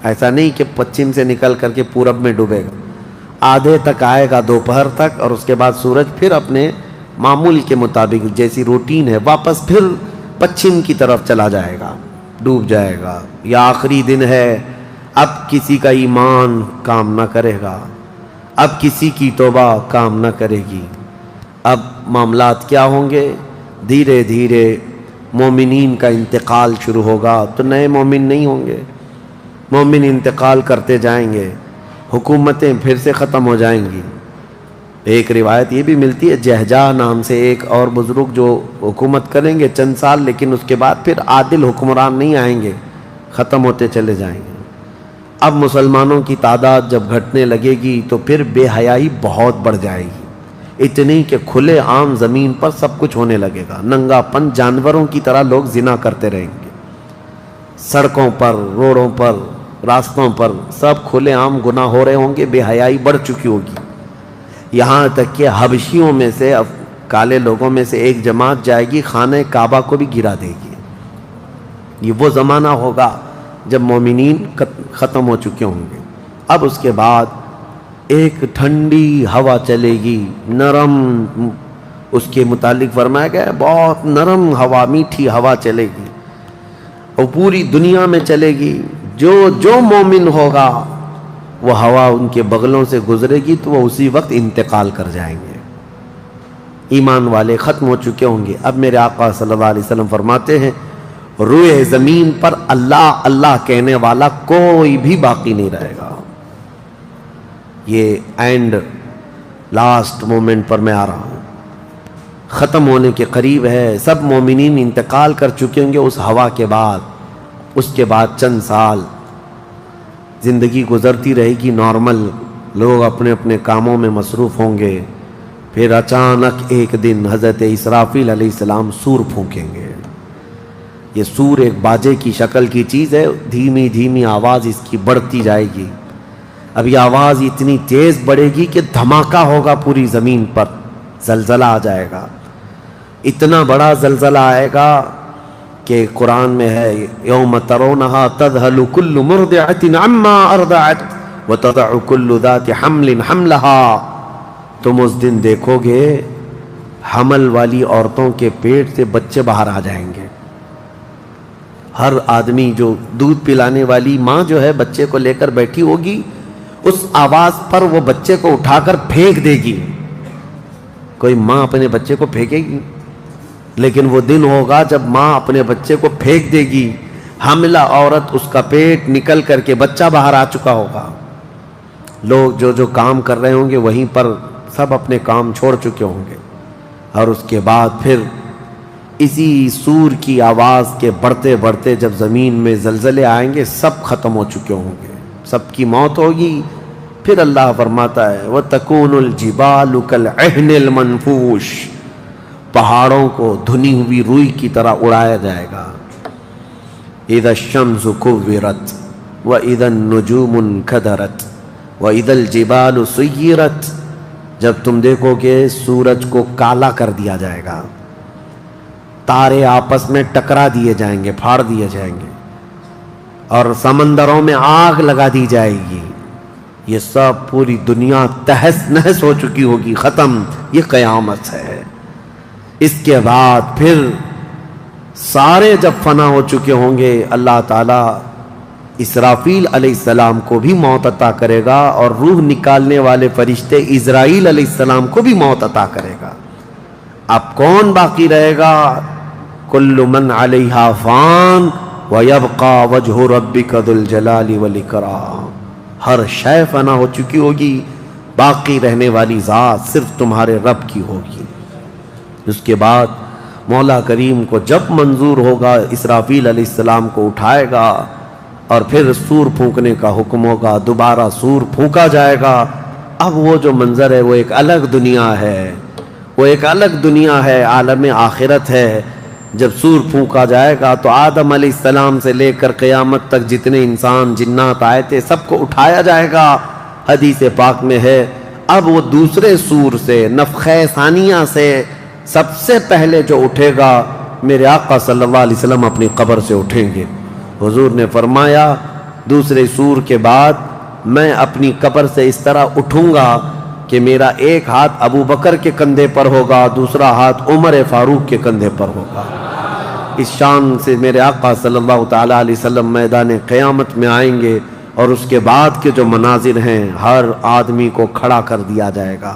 ایسا نہیں کہ پچھم سے نکل کر کے پورب میں ڈوبے گا، آدھے تک آئے گا دوپہر تک، اور اس کے بعد سورج پھر اپنے معمول کے مطابق جیسی روٹین ہے واپس پھر پچھم کی طرف چلا جائے گا، ڈوب جائے گا۔ یا آخری دن ہے، اب کسی کا ایمان کام نہ کرے گا، اب کسی کی توبہ کام نہ کرے گی، اب معاملات کیا ہوں گے؟ دھیرے دھیرے مومنین کا انتقال شروع ہوگا، تو نئے مومن نہیں ہوں گے، مومن انتقال کرتے جائیں گے، حکومتیں پھر سے ختم ہو جائیں گی۔ ایک روایت یہ بھی ملتی ہے جہجہ نام سے ایک اور بزرگ جو حکومت کریں گے چند سال، لیکن اس کے بعد پھر عادل حکمران نہیں آئیں گے، ختم ہوتے چلے جائیں گے۔ اب مسلمانوں کی تعداد جب گھٹنے لگے گی تو پھر بے حیائی بہت بڑھ جائے گی، اتنی کہ کھلے عام زمین پر سب کچھ ہونے لگے گا، ننگا پن جانوروں کی طرح لوگ زنا کرتے رہیں گے، سڑکوں پر، روڈوں پر، راستوں پر سب کھلے عام گناہ ہو رہے ہوں گے، بے حیائی بڑھ چکی ہوگی، یہاں تک کہ حبشیوں میں سے، کالے لوگوں میں سے ایک جماعت جائے گی خانہ کعبہ کو بھی گرا دے گی۔ یہ وہ زمانہ ہوگا جب مومنین ختم ہو چکے ہوں گے۔ اب اس کے بعد ایک ٹھنڈی ہوا چلے گی، نرم، اس کے متعلق فرمایا گیا ہے بہت نرم ہوا، میٹھی ہوا چلے گی، اور پوری دنیا میں چلے گی۔ جو مومن ہوگا وہ ہوا ان کے بغلوں سے گزرے گی تو وہ اسی وقت انتقال کر جائیں گے۔ ایمان والے ختم ہو چکے ہوں گے۔ اب میرے آقا صلی اللہ علیہ وسلم فرماتے ہیں روئے زمین پر اللہ اللہ کہنے والا کوئی بھی باقی نہیں رہے گا۔ یہ اینڈ لاسٹ مومنٹ پر میں آ رہا ہوں، ختم ہونے کے قریب ہے، سب مومنین انتقال کر چکے ہوں گے اس ہوا کے بعد۔ اس کے بعد چند سال زندگی گزرتی رہے گی نارمل، لوگ اپنے اپنے کاموں میں مصروف ہوں گے، پھر اچانک ایک دن حضرت اسرافیل علیہ السلام سور پھونکیں گے۔ یہ سور ایک باجے کی شکل کی چیز ہے، دھیمی دھیمی آواز اس کی بڑھتی جائے گی، اب یہ آواز اتنی تیز بڑھے گی کہ دھماکہ ہوگا پوری زمین پر، زلزلہ آ جائے گا، اتنا بڑا زلزلہ آئے گا کہ قرآن میں ہے یوم ترونہا تذہل کل مرضعۃ عما ارضعت وتضع کل ذات حمل حملہا، تم اس دن دیکھو گے حمل والی عورتوں کے پیٹ سے بچے باہر آ جائیں گے۔ ہر آدمی جو دودھ پلانے والی ماں جو ہے بچے کو لے کر بیٹھی ہوگی، اس آواز پر وہ بچے کو اٹھا کر پھینک دے گی۔ کوئی ماں اپنے بچے کو پھینکے گی؟ لیکن وہ دن ہوگا جب ماں اپنے بچے کو پھینک دے گی، حاملہ عورت اس کا پیٹ نکل کر کے بچہ باہر آ چکا ہوگا، لوگ جو کام کر رہے ہوں گے وہیں پر سب اپنے کام چھوڑ چکے ہوں گے، اور اس کے بعد پھر اسی سور کی آواز کے بڑھتے بڑھتے جب زمین میں زلزلے آئیں گے سب ختم ہو چکے ہوں گے، سب کی موت ہوگی۔ پھر اللہ فرماتا ہے وَتَكُونُ الْجِبَالُ كَالْعِهْنِ الْمَنْفُوشِ، پہاڑوں کو دھنی ہوئی روئی کی طرح اڑایا جائے گا۔ اِذَا الشَّمْسُ كُوِّرَتْ وَإِذَا النُّجُومُ انْكَدَرَتْ وَإِذَا الْجِبَالُ سُيِّرَتْ، جب تم دیکھو گے سورج کو کالا کر دیا جائے گا، تارے آپس میں ٹکرا دیے جائیں گے، پھاڑ دیے جائیں گے، اور سمندروں میں آگ لگا دی جائے گی، یہ سب پوری دنیا تہس نہس ہو چکی ہوگی، ختم، یہ قیامت ہے۔ اس کے بعد پھر سارے جب فنا ہو چکے ہوں گے، اللہ تعالیٰ اسرافیل علیہ السلام کو بھی موت عطا کرے گا، اور روح نکالنے والے فرشتے عزرائیل علیہ السلام کو بھی موت عطا کرے گا۔ اب کون باقی رہے گا؟ کل من علیہا فان ویبقى وجہ ربک ذو الجلال والاکرام، ہر شے فنا ہو چکی ہوگی، باقی رہنے والی ذات صرف تمہارے رب کی ہوگی۔ اس کے بعد مولا کریم کو جب منظور ہوگا اسرافیل علیہ السلام کو اٹھائے گا، اور پھر سور پھونکنے کا حکم ہوگا، دوبارہ سور پھونکا جائے گا۔ اب وہ جو منظر ہے وہ ایک الگ دنیا ہے، وہ ایک الگ دنیا ہے، عالم آخرت ہے۔ جب سور پھونکا جائے گا تو آدم علیہ السلام سے لے کر قیامت تک جتنے انسان جنات آئے تھے سب کو اٹھایا جائے گا۔ حدیث پاک میں ہے اب وہ دوسرے سور سے، نفخہ ثانیہ سے سب سے پہلے جو اٹھے گا میرے آقا صلی اللہ علیہ وسلم اپنی قبر سے اٹھیں گے۔ حضور نے فرمایا دوسرے سور کے بعد میں اپنی قبر سے اس طرح اٹھوں گا کہ میرا ایک ہاتھ ابو بکر کے کندھے پر ہوگا، دوسرا ہاتھ عمر فاروق کے کندھے پر ہوگا۔ اس شان سے میرے آقا صلی اللہ تعالیٰ علیہ وسلم میدان قیامت میں آئیں گے، اور اس کے بعد کے جو مناظر ہیں، ہر آدمی کو کھڑا کر دیا جائے گا،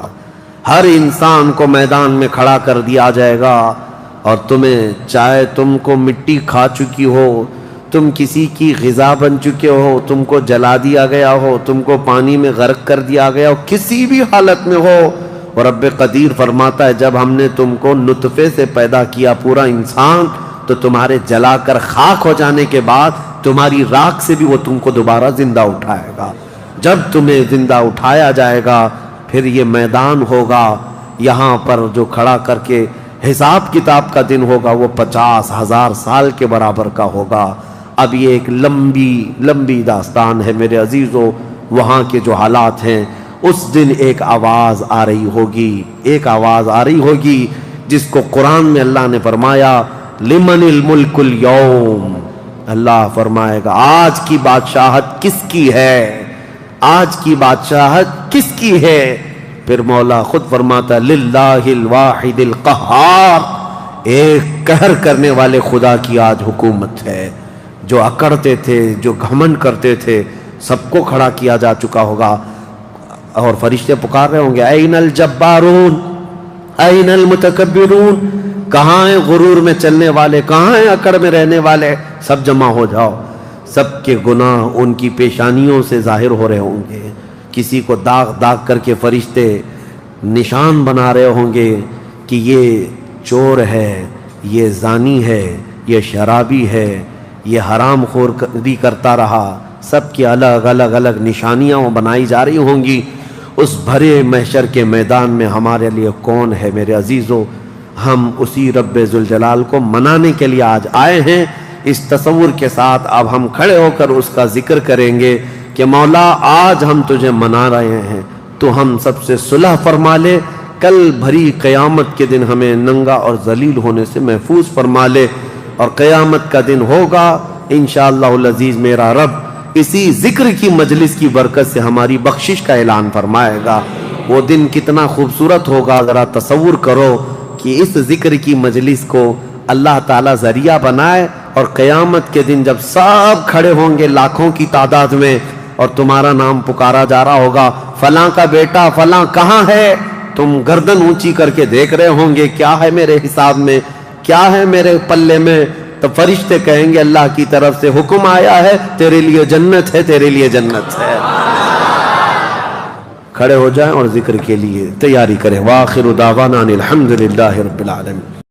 ہر انسان کو میدان میں کھڑا کر دیا جائے گا، اور تمہیں چاہے تم کو مٹی کھا چکی ہو، تم کسی کی غذا بن چکے ہو، تم کو جلا دیا گیا ہو، تم کو پانی میں غرق کر دیا گیا ہو، کسی بھی حالت میں ہو، اور رب قدیر فرماتا ہے جب ہم نے تم کو نطفے سے پیدا کیا پورا انسان، تو تمہارے جلا کر خاک ہو جانے کے بعد تمہاری راکھ سے بھی وہ تم کو دوبارہ زندہ اٹھائے گا. جب تمہیں زندہ اٹھایا جائے گا پھر یہ میدان ہوگا یہاں پر جو کھڑا کر کے حساب کتاب کا دن ہوگا وہ 50,000 سال کے برابر کا ہوگا. اب یہ ایک لمبی داستان ہے میرے عزیزو. وہاں کے جو حالات ہیں اس دن ایک آواز آ رہی ہوگی جس کو قرآن میں اللہ نے فرمایا لمن الملک اليوم. اللہ فرمائے گا آج کی بادشاہت کس کی ہے, آج کی بادشاہت کس کی ہے. پھر مولا خود فرماتا للہ الواحد القہار, ایک قہر کرنے والے خدا کی آج حکومت ہے. جو اکڑتے تھے, جو گھمنڈ کرتے تھے, سب کو کھڑا کیا جا چکا ہوگا. اور فرشتے پکار رہے ہوں گے این الجبارون این المتکبرون, کہاں ہیں غرور میں چلنے والے, کہاں ہیں اکڑ میں رہنے والے, سب جمع ہو جاؤ. سب کے گناہ ان کی پیشانیوں سے ظاہر ہو رہے ہوں گے. کسی کو داغ کر کے فرشتے نشان بنا رہے ہوں گے کہ یہ چور ہے, یہ زانی ہے, یہ شرابی ہے, یہ حرام خوری کرتا رہا. سب کی الگ نشانیاں بنائی جا رہی ہوں گی. اس بھرے محشر کے میدان میں ہمارے لیے کون ہے میرے عزیزو؟ ہم اسی رب ذوالجلال کو منانے کے لیے آج آئے ہیں. اس تصور کے ساتھ اب ہم کھڑے ہو کر اس کا ذکر کریں گے کہ مولا آج ہم تجھے منا رہے ہیں, تو ہم سب سے صلح فرما لے. کل بھری قیامت کے دن ہمیں ننگا اور ذلیل ہونے سے محفوظ فرما لے. اور قیامت کا دن ہوگا انشاءاللہ العزیز میرا رب اسی ذکر کی مجلس کی برکت سے ہماری بخشش کا اعلان فرمائے گا. وہ دن کتنا خوبصورت ہوگا, ذرا تصور کرو کہ اس ذکر کی مجلس کو اللہ تعالیٰ ذریعہ بنائے اور قیامت کے دن جب سب کھڑے ہوں گے لاکھوں کی تعداد میں اور تمہارا نام پکارا جا رہا ہوگا فلاں کا بیٹا فلاں کہاں ہے, تم گردن اونچی کر کے دیکھ رہے ہوں گے کیا ہے میرے حساب میں, کیا ہے میرے پلے میں. تو فرشتے کہیں گے اللہ کی طرف سے حکم آیا ہے, تیرے لیے جنت ہے, تیرے لیے جنت ہے. کھڑے ہو جائیں اور ذکر کے لیے تیاری کریں. وآخر دعوانا الحمدللہ رب العالمین.